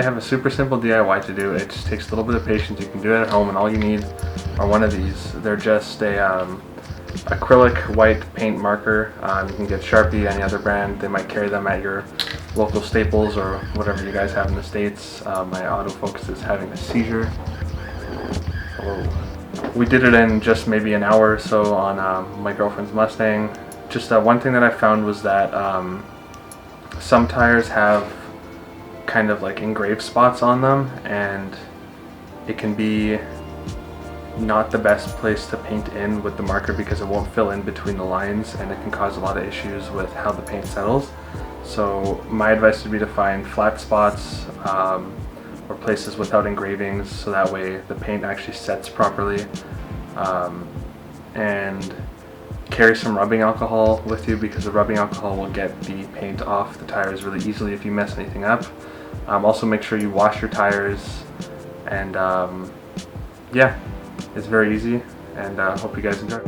they have a super simple DIY to do. It just takes a little bit of patience. You can do it at home, and all you need are one of these. They're just a acrylic white paint marker. You can get Sharpie, any other brand. They might carry them at your local Staples or whatever you guys have in the States. My autofocus is having a seizure. Oh. We did it in just maybe an hour or so on my girlfriend's Mustang. Just one thing that I found was that some tires have kind of like engraved spots on them, and it can be not the best place to paint in with the marker because it won't fill in between the lines, and it can cause a lot of issues with how the paint settles. So my advice would be to find flat spots or places without engravings, so that way the paint actually sets properly. And carry some rubbing alcohol with you, because the rubbing alcohol will get the paint off the tires really easily if you mess anything up. Also make sure you wash your tires, and yeah, it's very easy, and hope you guys enjoy.